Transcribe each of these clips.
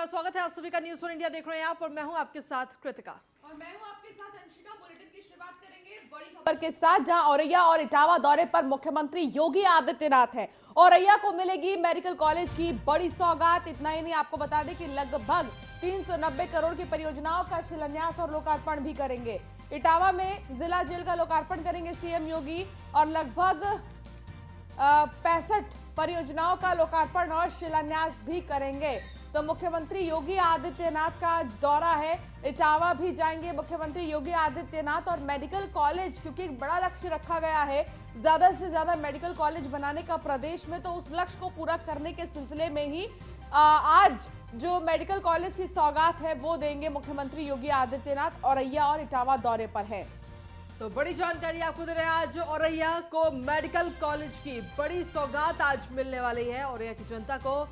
नमस्कार, स्वागत है आप सभी का न्यूज़ 1 इंडिया देख रहे हैं आप और मैं हूं आपके साथ कृतिका और मैं हूं आपके साथ अंशिका। बुलेटिन की शुरुआत करेंगे बड़ी खबर के साथ, जहां औरैया और इटावा दौरे पर मुख्यमंत्री योगी आदित्यनाथ हैं। औरैया को मिलेगी मेडिकल कॉलेज की बड़ी सौगात। इतना ही नहीं, आपको बता दें कि लगभग 390 करोड़ की परियोजनाओं का शिलान्यास और लोकार्पण भी करेंगे। इटावा में जिला जेल का लोकार्पण करेंगे सीएम योगी और लगभग 65 परियोजनाओं का लोकार्पण और शिलान्यास भी करेंगे। तो मुख्यमंत्री योगी आदित्यनाथ का आज दौरा है, इटावा भी जाएंगे मुख्यमंत्री योगी आदित्यनाथ। और मेडिकल कॉलेज, क्योंकि एक बड़ा लक्ष्य रखा गया है ज्यादा से ज्यादा मेडिकल कॉलेज बनाने का प्रदेश में, तो उस लक्ष्य को पूरा करने के सिलसिले में ही आज जो मेडिकल कॉलेज की सौगात है वो देंगे मुख्यमंत्री योगी आदित्यनाथ। औरैया और इटावा दौरे पर है। तो बड़ी जानकारी आपको दे रहे हैं, आज औरैया को मेडिकल कॉलेज की बड़ी सौगात आज मिलने वाली है औरैया की जनता को।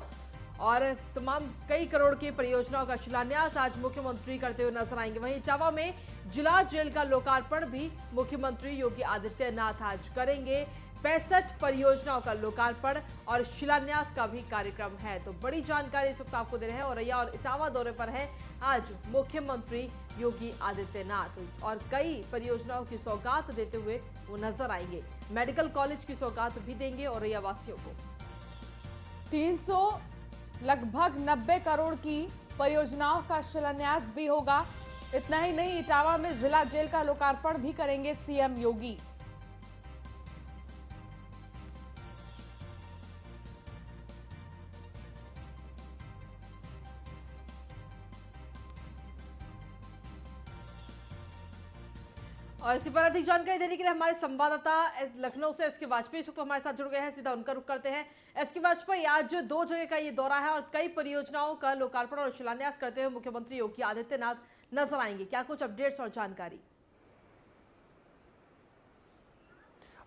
और तमाम कई करोड़ की परियोजनाओं का शिलान्यास आज मुख्यमंत्री करते हुए नजर आएंगे। वहीं इटावा में जिला जेल का लोकार्पण भी मुख्यमंत्री योगी आदित्यनाथ आज करेंगे। 65 परियोजनाओं का लोकार्पण और शिलान्यास का भी कार्यक्रम है। तो बड़ी जानकारी इस वक्त आपको दे रहे हैं, औरैया और इटावा दौरे पर है आज मुख्यमंत्री योगी आदित्यनाथ और कई परियोजनाओं की सौगात देते हुए वो नजर आएंगे। मेडिकल कॉलेज की सौगात भी देंगे औरैया वासियों को। 300 लगभग 90 करोड़ की परियोजनाओं का शिलान्यास भी होगा। इतना ही नहीं, इटावा में जिला जेल का लोकार्पण भी करेंगे सीएम योगी। और इसी पर अधिक जानकारी देने के लिए हमारे संवाददाता लखनऊ से एसके वाजपेयी इस वक्त हमारे साथ जुड़ गए हैं। सीधा उनका रुख करते हैं। एसके वाजपेयी, आज 2 जगह का ये दौरा है और कई परियोजनाओं का लोकार्पण और शिलान्यास करते हुए मुख्यमंत्री योगी आदित्यनाथ नजर आएंगे। क्या कुछ अपडेट्स और जानकारी?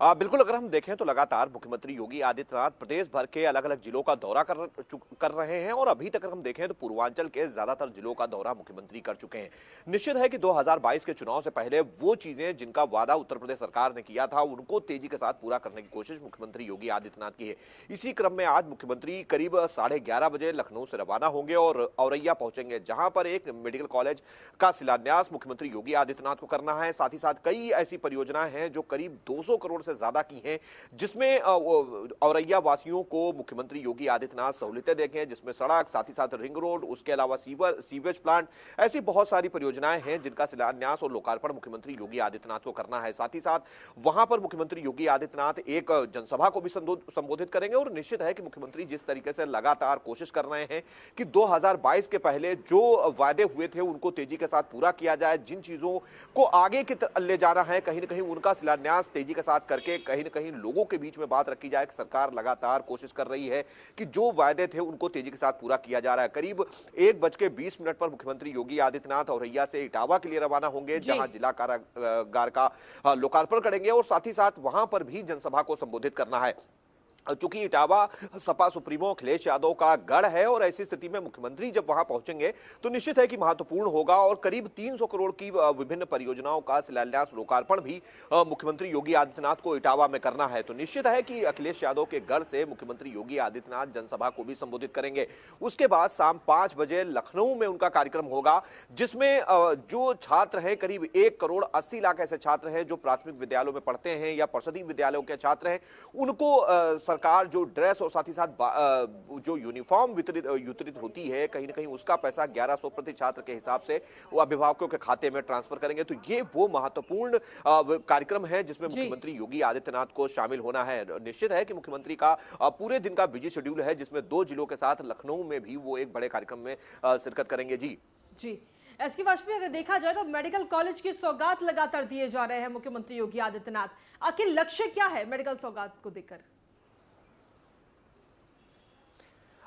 बिल्कुल, अगर हम देखें तो लगातार मुख्यमंत्री योगी आदित्यनाथ प्रदेश भर के अलग अलग जिलों का दौरा कर रहे हैं और अभी तक अगर हम देखें तो पूर्वांचल के ज्यादातर जिलों का दौरा मुख्यमंत्री कर चुके हैं। निश्चित है कि 2022 के चुनाव से पहले वो चीजें जिनका वादा उत्तर प्रदेश सरकार ने किया था उनको तेजी के साथ पूरा करने की कोशिश मुख्यमंत्री योगी आदित्यनाथ की है। इसी क्रम में आज मुख्यमंत्री करीब 11:30 बजे लखनऊ से रवाना होंगे और औरैया पहुंचेंगे, जहां पर एक मेडिकल कॉलेज का शिलान्यास मुख्यमंत्री योगी आदित्यनाथ को करना है। साथ ही साथ कई ऐसी परियोजनाएं हैं जो करीब 200 करोड़ से ज्यादा की हैं, जिसमें औरैया वासियों को मुख्यमंत्री योगी आदित्यनाथ सहूलियतें देंगे, जिसमें सड़क, साथ ही साथ रिंग रोड, उसके अलावा सीवेज प्लांट, ऐसी बहुत सारी परियोजनाएं हैं जिनका शिलान्यास और लोकार्पण मुख्यमंत्री योगी आदित्यनाथ को करना है। साथ ही साथ वहां पर मुख्यमंत्री योगी आदित्यनाथ एक जनसभा को भी संबोधित करेंगे और निश्चित है कि मुख्यमंत्री जिस तरीके से लगातार कोशिश कर रहे हैं कि 2022 के पहले जो वादे हुए थे उनको तेजी के साथ पूरा किया जाए, जिन चीजों को आगे की ले जाना है कहीं ना कहीं उनका शिलान्यास तेजी के साथ करके कहीं ना कहीं लोगों के बीच में बात रखी जाए कि सरकार लगातार कोशिश कर रही है कि जो वायदे थे उनको तेजी के साथ पूरा किया जा रहा है। करीब 1:20 पर मुख्यमंत्री योगी आदित्यनाथ औरैया से इटावा के लिए रवाना होंगे, जहां जिला कारागार का लोकार्पण करेंगे और साथ ही साथ वहां पर भी जनसभा को संबोधित करना है। चूंकि इटावा सपा सुप्रीमो अखिलेश यादव का गढ़ है और ऐसी स्थिति में मुख्यमंत्री जब वहां पहुंचेंगे तो निश्चित है कि महत्वपूर्ण होगा और करीब 300 करोड़ की विभिन्न परियोजनाओं का शिलान्यास लोकार्पण भी मुख्यमंत्री योगी आदित्यनाथ को इटावा में करना है। तो निश्चित है कि अखिलेश यादव के गढ़ से मुख्यमंत्री योगी आदित्यनाथ जनसभा को भी संबोधित करेंगे। उसके बाद शाम 5 बजे लखनऊ में उनका कार्यक्रम होगा, जिसमें जो छात्र हैं करीब 1 करोड़ 80 लाख ऐसे छात्र हैं जो प्राथमिक विद्यालयों में पढ़ते हैं या परिषदीय विद्यालयों के छात्र हैं, उनको सरकार जो ड्रेस और साथ ही साथ जो यूनिफॉर्म वितरित होती है कहीं ना कहीं उसका पैसा 1100 प्रति छात्र के हिसाब से वो अभिभावकों के खाते में ट्रांसफर करेंगे। तो ये वो महत्वपूर्ण कार्यक्रम है जिसमें मुख्यमंत्री योगी आदित्यनाथ को शामिल होना है। निश्चित है कि मुख्यमंत्री का पूरे दिन का बिजी शेड्यूल है, जिसमें 2 जिलों के साथ लखनऊ में भी वो एक बड़े कार्यक्रम में शिरकत करेंगे। जी एसके वाजपेयी, अगर देखा जाए तो मेडिकल कॉलेज की सौगात लगातार दिए जा रहे हैं मुख्यमंत्री योगी आदित्यनाथ। आखिर लक्ष्य क्या है मेडिकल सौगात को देखकर?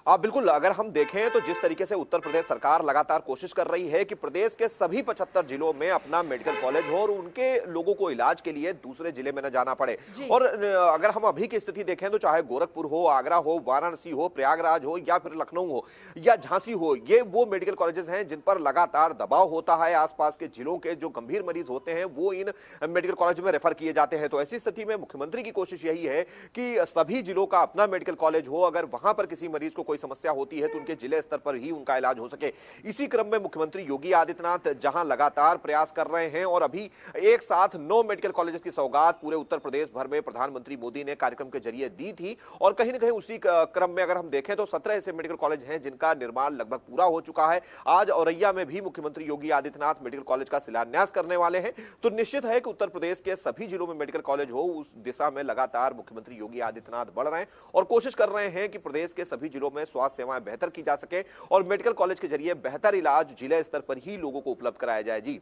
बिल्कुल, अगर हम देखें तो जिस तरीके से उत्तर प्रदेश सरकार लगातार कोशिश कर रही है कि प्रदेश के सभी 75 जिलों में अपना मेडिकल कॉलेज हो और उनके लोगों को इलाज के लिए दूसरे जिले में न जाना पड़े। और अगर हम अभी की स्थिति देखें तो चाहे गोरखपुर हो, आगरा हो, वाराणसी हो, प्रयागराज हो या फिर लखनऊ हो या झांसी हो, ये वो मेडिकल कॉलेजेस हैं जिन पर लगातार दबाव होता है। आसपास के जिलों के जो गंभीर मरीज होते हैं वो इन मेडिकल कॉलेज में रेफर किए जाते हैं। तो ऐसी स्थिति में मुख्यमंत्री की कोशिश यही है कि सभी जिलों का अपना मेडिकल कॉलेज हो। अगर वहां पर किसी मरीज को कोई समस्या होती है तो उनके जिले स्तर पर ही उनका इलाज हो सके। इसी क्रम में मुख्यमंत्री योगी आदित्यनाथ जहां लगातार प्रयास कर रहे हैं और अभी एक साथ 9 मेडिकल कॉलेज की सौगात पूरे उत्तर प्रदेश भर में प्रधानमंत्री मोदी ने कार्यक्रम के जरिए दी थी, और कहीं ना कहीं उसी क्रम में अगर हम देखें तो 17 ऐसे मेडिकल कॉलेज हैं जिनका निर्माण लगभग पूरा हो चुका है। आज औरैया में भी मुख्यमंत्री योगी आदित्यनाथ मेडिकल कॉलेज का शिलान्यास करने वाले हैं। तो निश्चित है कि उत्तर प्रदेश के सभी जिलों में मेडिकल कॉलेज हो, उस दिशा में लगातार मुख्यमंत्री योगी आदित्यनाथ बढ़ रहे हैं और कोशिश कर रहे हैं कि प्रदेश के सभी जिलों में स्वास्थ्य सेवाएं बेहतर की जा सके और मेडिकल कॉलेज के जरिए बेहतर इलाज जिला स्तर पर ही लोगों को उपलब्ध कराया जाए। जी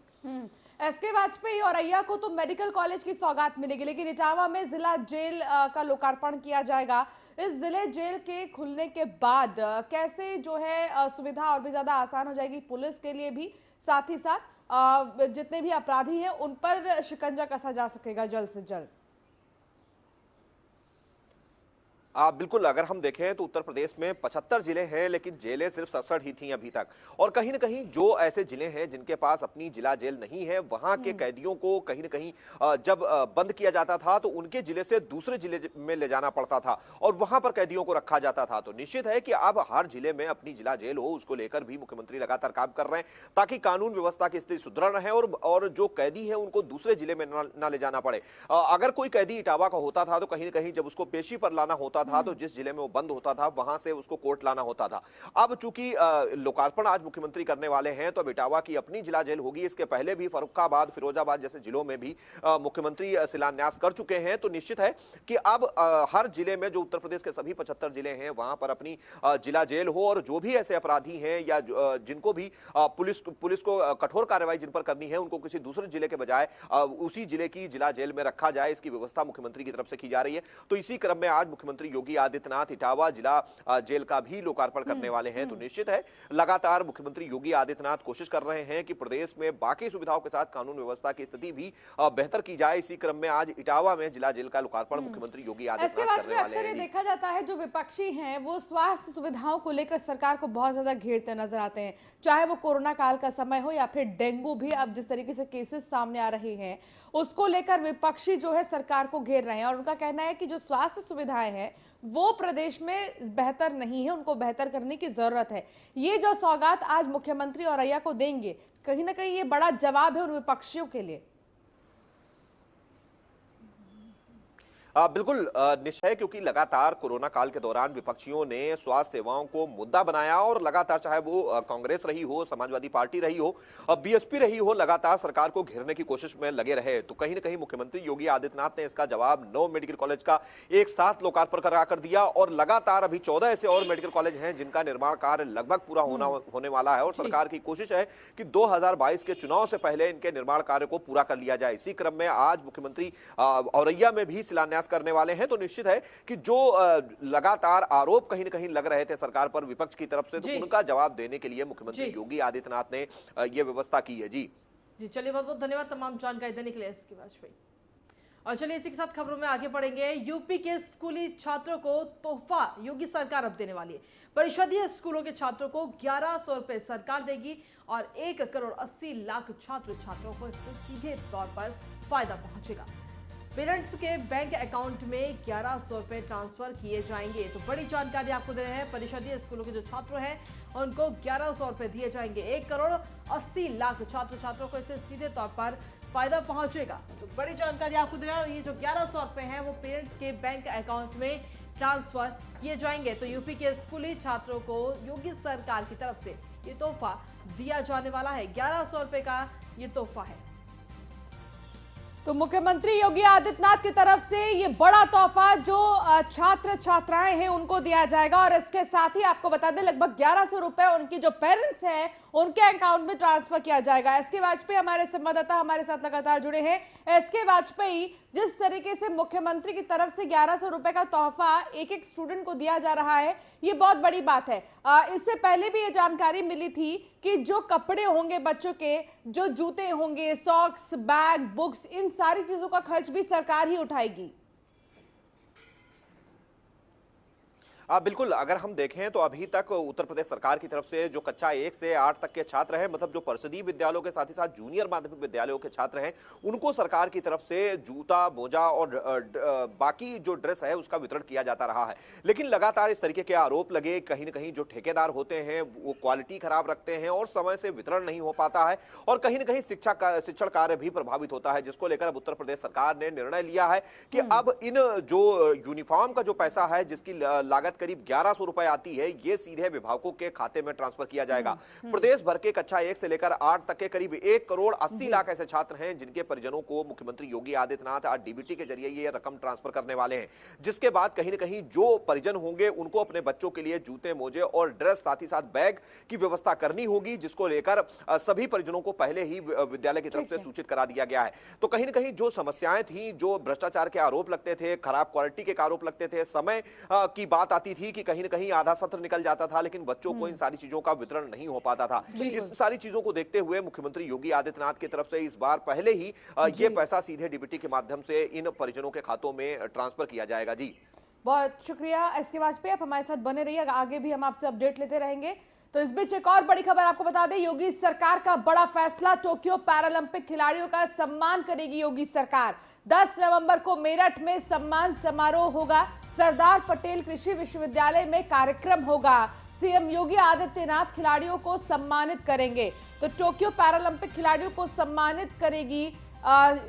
एसके वाजपेयी और औरैया को तो मेडिकल कॉलेज की सौगात मिलेगी, लेकिन इटावा में जिला जेल का लोकार्पण किया जाएगा। इस जिले जेल के खुलने के बाद कैसे जो है सुविधा और भी ज्यादा आसान हो जाएगी पुलिस के लिए भी, साथ ही साथ जितने भी अपराधी हैं उन पर शिकंजा कसा जा सकेगा जल्द से जल्द। बिल्कुल, अगर हम देखें तो उत्तर प्रदेश में 75 जिले हैं लेकिन जेलें सिर्फ 67 ही थी अभी तक। और कहीं ना कहीं जो ऐसे जिले हैं जिनके पास अपनी जिला जेल नहीं है, वहां के कैदियों को कहीं ना कहीं जब बंद किया जाता था तो उनके जिले से दूसरे जिले में ले जाना पड़ता था और वहां पर कैदियों को रखा जाता था। तो निश्चित है कि अब हर जिले में अपनी जिला जेल हो, उसको लेकर भी मुख्यमंत्री लगातार काम कर रहे हैं ताकि कानून व्यवस्था की स्थिति सुदृढ़ रहे और जो कैदी है उनको दूसरे जिले में ना ले जाना पड़े। अगर कोई कैदी इटावा का होता था तो कहीं ना कहीं जब उसको पेशी पर लाना होता था तो जिस जिले में वो बंद होता था वहां से उसको कोर्ट लाना होता था। अब चूंकि लोकार्पण आज मुख्यमंत्री करने वाले हैं तो अब इटावा की अपनी जिला जेल होगी। इसके पहले भी फर्रुखाबाद, फिरोजाबाद जैसे जिलों में भी मुख्यमंत्री शिलान्यास कर चुके हैं। तो निश्चित है कि अब हर जिले में जो उत्तर प्रदेश के सभी 75 जिले हैं वहां पर अपनी जिला जेल हो और जो भी ऐसे अपराधी हैं या जिनको भी पुलिस को कठोर कार्रवाई जिन पर करनी है उनको किसी दूसरे जिले के बजाय उसी जिले की जिला जेल में रखा जाए, इसकी व्यवस्था मुख्यमंत्री की तरफ से की जा रही है। तो इसी क्रम में आज मुख्यमंत्री योगी आदित्यनाथ इटावा जिला जेल का भी लोकार्पण करने वाले हैं। तो निश्चित है लगातार मुख्यमंत्री योगी आदित्यनाथ कोशिश कर रहे हैं कि प्रदेश में बाकी सुविधाओं के साथ कानून व्यवस्था की स्थिति भी बेहतर की जाए। इसी क्रम में आज इटावा में जिला जेल का लोकार्पण मुख्यमंत्री योगी आदित्यनाथ करने वाले हैं। अक्सर ये देखा जाता है जो विपक्षी हैं वो स्वास्थ्य सुविधाओं को लेकर सरकार को बहुत ज्यादा घेरते नजर आते हैं, चाहे वो कोरोना काल का समय हो या फिर डेंगू भी अब जिस तरीके से केसेस सामने आ रहे हैं उसको लेकर विपक्षी जो है सरकार को घेर रहे हैं और उनका कहना है कि जो स्वास्थ्य सुविधाएं हैं वो प्रदेश में बेहतर नहीं है, उनको बेहतर करने की जरूरत है। ये जो सौगात आज मुख्यमंत्री औरैया को देंगे कहीं ना कहीं ये बड़ा जवाब है उन विपक्षियों के लिए। बिल्कुल निश्चय, क्योंकि लगातार कोरोना काल के दौरान विपक्षियों ने स्वास्थ्य सेवाओं को मुद्दा बनाया और लगातार चाहे वो कांग्रेस रही हो, समाजवादी पार्टी रही हो, बीएसपी रही हो, लगातार सरकार को घेरने की कोशिश में लगे रहे। तो कहीं ना कहीं मुख्यमंत्री योगी आदित्यनाथ ने इसका जवाब 9 मेडिकल कॉलेज का एक साथ लोकार्पण कर दिया और लगातार अभी 14 ऐसे और मेडिकल कॉलेज हैं जिनका निर्माण कार्य लगभग पूरा होने वाला है और सरकार की कोशिश है कि 2022 के चुनाव से पहले इनके निर्माण कार्य को पूरा कर लिया जाए। इसी क्रम में आज मुख्यमंत्री औरैया में भी शिलान्यास करने वाले हैं। तो निश्चित है कि जो लगातार आरोप कहीं न कहीं लग रहे थे सरकार पर विपक्ष की तरफ से, तो उनका जवाब देने के लिए मुख्यमंत्री योगी आदित्यनाथ ने यह व्यवस्था की है। जी चलिए, बहुत बहुत धन्यवाद तमाम जानकारी देने के लिए एसके वाजपेयी। और चलिए इसी के साथ खबरों में आगे बढ़ेंगे। यूपी के स्कूली छात्रों को तोहफा योगी सरकार अब देने वाली है। परिषदीय स्कूलों के छात्रों को 1100 रुपए सरकार देगी और 1 करोड़ 80 लाख छात्र छात्राओं को इससे सीधे तौर पर फायदा पहुंचेगा। पेरेंट्स के बैंक अकाउंट में 1100 रुपए ट्रांसफर किए जाएंगे। तो बड़ी जानकारी आपको दे रहे हैं, परिषदीय स्कूलों के जो छात्र हैं उनको 1100 रुपए दिए जाएंगे। 1 करोड़ 80 लाख छात्र छात्राओं को इससे सीधे तौर पर फायदा पहुंचेगा। तो बड़ी जानकारी आपको दे रहे हैं, ये जो 1100 रुपए हैं वो पेरेंट्स के बैंक अकाउंट में ट्रांसफर किए जाएंगे। तो यूपी के स्कूली छात्रों को योगी सरकार की तरफ से ये तोहफा दिया जाने वाला है। 1100 रुपए का ये तोहफा है। तो मुख्यमंत्री योगी आदित्यनाथ की तरफ से ये बड़ा तोहफा जो छात्र छात्राएं हैं उनको दिया जाएगा और इसके साथ ही आपको बता दें लगभग 1100 रुपए उनकी जो पेरेंट्स हैं उनके अकाउंट में ट्रांसफर किया जाएगा। एसके वाजपेयी हमारे संवाददाता हमारे साथ लगातार जुड़े हैं। एसके वाजपेयी, जिस तरीके से मुख्यमंत्री की तरफ से 1100 रुपए का तोहफा एक स्टूडेंट को दिया जा रहा है, ये बहुत बड़ी बात है। इससे पहले भी ये जानकारी मिली थी कि जो कपड़े होंगे बच्चों के, जो जूते होंगे, सॉक्स, बैग, बुक्स, इन सारी चीजों का खर्च भी सरकार ही उठाएगी। बिल्कुल, अगर हम देखें तो अभी तक उत्तर प्रदेश सरकार की तरफ से जो कक्षा 1 से 8 तक के छात्र हैं, मतलब जो परिषदीय विद्यालयों के साथ ही साथ जूनियर माध्यमिक विद्यालयों के छात्र हैं, उनको सरकार की तरफ से जूता, मोजा और बाकी जो ड्रेस है उसका वितरण किया जाता रहा है। लेकिन लगातार इस तरीके के आरोप लगे, कहीं न कहीं जो ठेकेदार होते हैं वो क्वालिटी खराब रखते हैं और समय से वितरण नहीं हो पाता है और कहीं न कहीं शिक्षण कार्य भी प्रभावित होता है, जिसको लेकर अब उत्तर प्रदेश सरकार ने निर्णय लिया है कि अब इन जो यूनिफॉर्म का जो पैसा है, जिसकी लागत करीब 1100 रुपए आती है, ये सीधे विभागों के खाते में ट्रांसफर किया जाएगा। प्रदेश भर के कक्षा 1 से लेकर 8 तक के करीब 1 करोड़ 80 लाख ऐसे छात्र हैं जिनके परिजनों को मुख्यमंत्री योगी आदित्यनाथ आज डीबीटी के जरिए ये रकम ट्रांसफर करने वाले हैं, जिसके बाद कहीं न कहीं जो परिजन होंगे उनको अपने बच्चों के लिए जूते, मोजे और ड्रेस साथ ही साथ बैग की व्यवस्था करनी होगी, जिसको लेकर सभी परिजनों को पहले ही विद्यालय की तरफ से सूचित करा दिया गया है। तो कहीं न कहीं जो समस्याएं थी, जो भ्रष्टाचार के आरोप लगते थे, खराब क्वालिटी के आरोप लगते थे, समय की बात आती थी कि कहीं न कहीं आधा सत्र निकल जाता था, लेकिन बच्चों को इन सारी चीजों का वितरण नहीं हो पाता था। इस सारी चीजों को देखते हुए मुख्यमंत्री योगी आदित्यनाथ की तरफ से इस बार पहले ही ये पैसा सीधे डीबीटी के माध्यम से इन परिजनों के खातों में ट्रांसफर किया जाएगा। जी, बहुत शुक्रिया एसके वाजपेयी, आप हमारे साथ बने रहिए, आगे भी हम आपसे अपडेट लेते रहेंगे। तो इस बीच एक और बड़ी खबर आपको बता दें, योगी सरकार का बड़ा फैसला, टोक्यो पैरालंपिक खिलाड़ियों का सम्मान करेगी योगी सरकार। 10 नवंबर को मेरठ में सम्मान समारोह होगा, सरदार पटेल कृषि विश्वविद्यालय में कार्यक्रम होगा। सीएम योगी आदित्यनाथ खिलाड़ियों को सम्मानित करेंगे। तो टोक्यो पैरालंपिक खिलाड़ियों को सम्मानित करेगी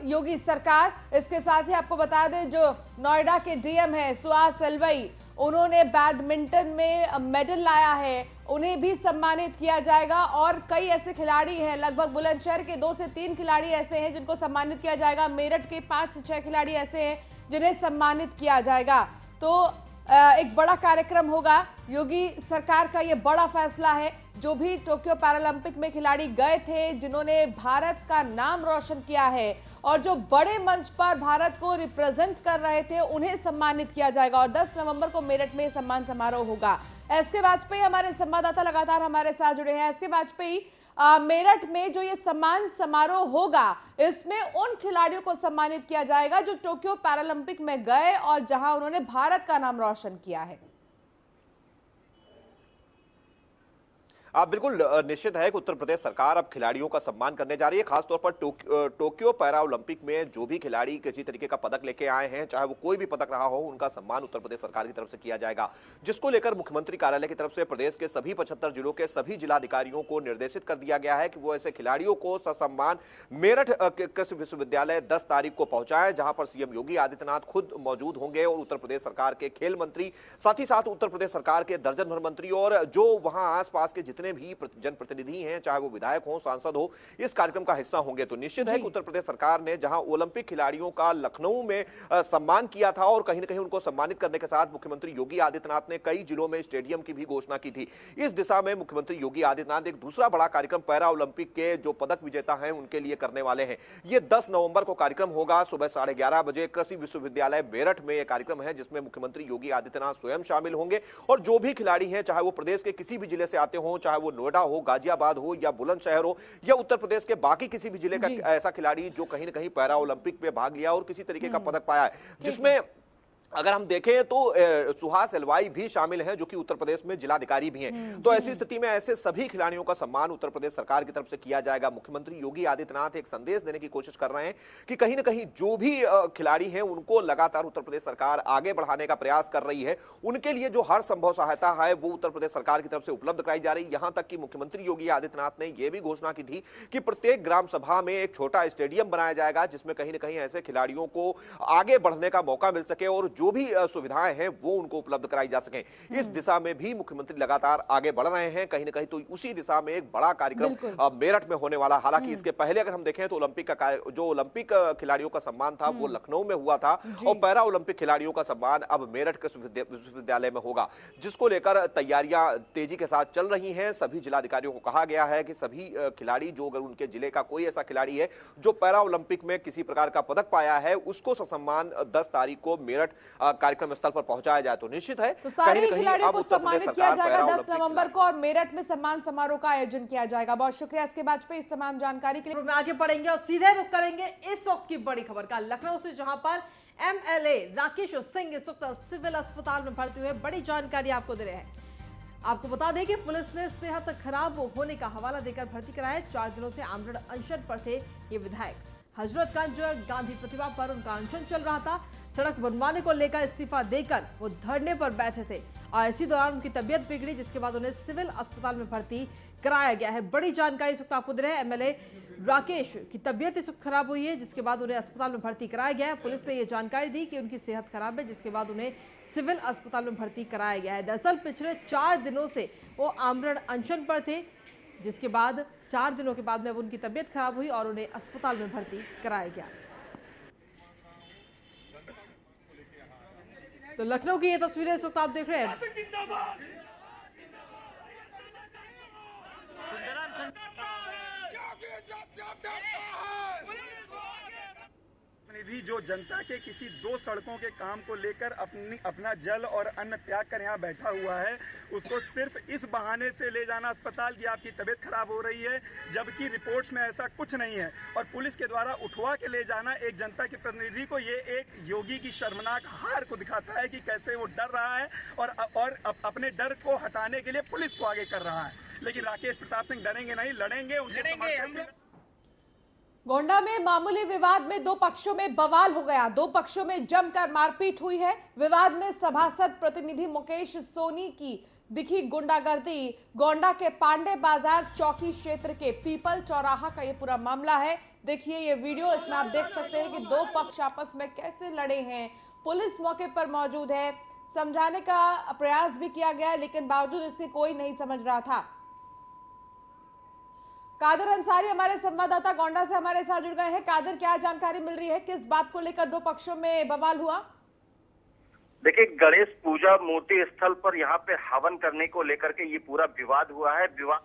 योगी सरकार। इसके साथ ही आपको बता दें, जो नोएडा के डीएम है सुहास अलवई, उन्होंने बैडमिंटन में मेडल लाया है, उन्हें भी सम्मानित किया जाएगा। और कई ऐसे खिलाड़ी हैं, लगभग बुलंदशहर के 2 से 3 खिलाड़ी ऐसे हैं जिनको सम्मानित किया जाएगा। मेरठ के 5 से 6 खिलाड़ी ऐसे हैं जिन्हें सम्मानित किया जाएगा। तो एक बड़ा कार्यक्रम होगा। योगी सरकार का ये बड़ा फैसला है। जो भी टोक्यो पैरालंपिक में खिलाड़ी गए थे, जिन्होंने भारत का नाम रोशन किया है और जो बड़े मंच पर भारत को रिप्रेजेंट कर रहे थे, उन्हें सम्मानित किया जाएगा। और 10 नवंबर को मेरठ में सम्मान समारोह होगा। एसके वाजपेयी हमारे संवाददाता लगातार हमारे साथ जुड़े हैं। एसके वाजपेयी, मेरठ में जो ये सम्मान समारोह होगा, इसमें उन खिलाड़ियों को सम्मानित किया जाएगा जो टोक्यो पैरालंपिक में गए और जहां उन्होंने भारत का नाम रोशन किया है। बिल्कुल निश्चित है कि उत्तर प्रदेश सरकार अब खिलाड़ियों का सम्मान करने जा रही है। खासतौर पर टोक्यो पैरा ओलंपिक में जो भी खिलाड़ी किसी तरीके का पदक लेके आए हैं, चाहे वो कोई भी पदक रहा हो, उनका सम्मान उत्तर प्रदेश सरकार की तरफ से किया जाएगा, जिसको लेकर मुख्यमंत्री कार्यालय की तरफ से प्रदेश के सभी 75 जिलों के सभी जिलाधिकारियों को निर्देशित कर दिया गया है कि वो ऐसे खिलाड़ियों को ससम्मान मेरठ कृषि विश्वविद्यालय 10 तारीख को पहुंचाएं, जहां पर सीएम योगी आदित्यनाथ खुद मौजूद होंगे और उत्तर प्रदेश सरकार के खेल मंत्री, साथ ही साथ उत्तर प्रदेश सरकार के दर्जन भर मंत्री और जो वहां आसपास के जितने भी जनप्रतिनिधि हैं, चाहे वो विधायक हो, सांसद हो, इस कार्यक्रम का हिस्सा होंगे। तो निश्चित है कि उत्तर प्रदेश सरकार ने जहां ओलंपिक खिलाड़ियों का लखनऊ में सम्मान किया था और कहीं न कहीं उनको सम्मानित करने के साथ मुख्यमंत्री योगी आदित्यनाथ ने कई जिलों में स्टेडियम की भी घोषणा की थी। इस दिशा में मुख्यमंत्री योगी आदित्यनाथ एक दूसरा बड़ा कार्यक्रम पैरा ओलंपिक के जो पदक विजेता हैं उनके लिए करने वाले हैं। ये 10 नवंबर को कार्यक्रम होगा, सुबह 11:30 बजे कृषि विश्वविद्यालय मेरठ में यह कार्यक्रम है, जिसमें मुख्यमंत्री योगी आदित्यनाथ स्वयं शामिल होंगे और जो भी खिलाड़ी हैं, चाहे वो प्रदेश के किसी भी जिले से आते हो, चाहे वो नोएडा हो, गाजियाबाद हो या बुलंदशहर हो या उत्तर प्रदेश के बाकी किसी भी जिले का ऐसा खिलाड़ी जो कहीं न कहीं पैरा ओलंपिक में भाग लिया और किसी तरीके का पदक पाया है, जिसमें अगर हम देखें तो सुहास अलवाई भी शामिल हैं, जो कि उत्तर प्रदेश में जिलाधिकारी भी हैं। तो ऐसी स्थिति में ऐसे सभी खिलाड़ियों का सम्मान उत्तर प्रदेश सरकार की तरफ से किया जाएगा। मुख्यमंत्री योगी आदित्यनाथ एक संदेश देने की कोशिश कर रहे हैं कि कहीं न कहीं जो भी खिलाड़ी हैं उनको लगातार उत्तर प्रदेश सरकार आगे बढ़ाने का प्रयास कर रही है। उनके लिए जो हर संभव सहायता है वो उत्तर प्रदेश सरकार की तरफ से उपलब्ध कराई जा रही है। यहां तक कि मुख्यमंत्री योगी आदित्यनाथ ने यह भी घोषणा की थी कि प्रत्येक ग्राम सभा में एक छोटा स्टेडियम बनाया जाएगा, जिसमें कहीं न कहीं ऐसे खिलाड़ियों को आगे बढ़ने का मौका मिल सके और जो भी सुविधाएं हैं वो उनको उपलब्ध कराई जा सकें। इस दिशा में भी मुख्यमंत्री लगातार आगे बढ़ रहे हैं। कहीं न कहीं तो उसी दिशा में एक बड़ा कार्यक्रम मेरठ में होने वाला। हालांकि इसके पहले अगर हम देखें तो ओलंपिक खिलाड़ियों का सम्मान था वो लखनऊ में हुआ था और पैरा ओलंपिक खिलाड़ियों का सम्मान अब मेरठ के विश्वविद्यालय में होगा, जिसको लेकर तैयारियां तेजी के साथ चल रही हैं। सभी जिलाधिकारियों को कहा गया है कि सभी खिलाड़ी, जो अगर उनके जिले का कोई ऐसा खिलाड़ी है जो पैरा ओलंपिक में किसी प्रकार का पदक पाया है, उसको ससम्मान 10 तारीख को मेरठ कार्यक्रम स्थल पर पहुंचाया जाए तो निश्चित है तो सारे कहीं न कहीं खिलाड़ियों अब को उत्तर प्रदेश सम्मानित किया सरकार जाएगा पैरा 10 ओलंपिक नवंबर को और मेरठ में सम्मान समारोह का आयोजन किया जाएगा। बहुत शुक्रिया इसके वाजपेयी इस तमाम जानकारी के लिए। में आगे बढ़ेंगे और सीधे रुख करेंगे इस वक्त की बड़ी खबर का लखनऊ से, जहां पर एमएलए राकेश सिंह इस वक्त सिविल अस्पताल में भर्ती हुए। बड़ी जानकारी आपको दे रहे हैं। आपको बता दें कि पुलिस ने सेहत खराब होने का हवाला देकर भर्ती कराया। 4 दिनों से आमरण अनशन पर थे ये विधायक। हजरतगंज गांधी प्रतिमा पर उनका अनशन चल रहा था। सड़क बनवाने को लेकर इस्तीफा देकर वो धरने पर बैठे थे और इसी दौरान उनकी तबीयत बिगड़ी, जिसके बाद उन्हें सिविल अस्पताल में भर्ती कराया गया है। बड़ी जानकारी इस वक्त आपको दे रहे हैं। एमएलए राकेश की तबीयत इस वक्त खराब हुई है, जिसके बाद उन्हें अस्पताल में भर्ती कराया गया है। पुलिस ने यह जानकारी दी कि उनकी सेहत खराब है, जिसके बाद उन्हें सिविल अस्पताल में भर्ती कराया गया है। दरअसल पिछले 4 दिनों से वो आमरण अनशन पर थे, जिसके बाद 4 दिनों के बाद में उनकी तबीयत खराब हुई और उन्हें अस्पताल में भर्ती कराया गया। तो लखनऊ की ये तस्वीरें इस वक्त आप देख रहे हैं। प्रतिनिधि जो जनता के किसी 2 सड़कों के काम को लेकर अपना जल और अन्न त्याग कर यहाँ बैठा हुआ है, उसको सिर्फ इस बहाने से ले जाना अस्पताल कि आपकी तबीयत खराब हो रही है, जबकि रिपोर्ट्स में ऐसा कुछ नहीं है। और पुलिस के द्वारा उठवा के ले जाना एक जनता के प्रतिनिधि को, ये एक योगी की शर्मनाक हार को दिखाता है कि कैसे वो डर रहा है और अपने डर को हटाने के लिए पुलिस को आगे कर रहा है। लेकिन राकेश प्रताप सिंह डरेंगे नहीं, लड़ेंगे। गोंडा में मामूली विवाद में 2 पक्षों में बवाल हो गया। 2 पक्षों में जमकर मारपीट हुई है। विवाद में सभासद प्रतिनिधि मुकेश सोनी की दिखी गुंडागर्दी। गोंडा के पांडे बाजार चौकी क्षेत्र के पीपल चौराहा का ये पूरा मामला है। देखिए ये वीडियो, इसमें आप देख सकते हैं कि 2 पक्ष आपस में कैसे लड़े हैं। पुलिस मौके पर मौजूद है, समझाने का प्रयास भी किया गया, लेकिन बावजूद इसके कोई नहीं समझ रहा था। कादर अंसारी हमारे संवाददाता गोंडा से हमारे साथ जुड़ गए हैं। कादर, क्या जानकारी मिल रही है, किस बात को लेकर 2 पक्षों में बवाल हुआ? देखिए, गणेश पूजा मूर्ति स्थल पर यहाँ पे हवन करने को लेकर के ये पूरा विवाद हुआ है। विवाद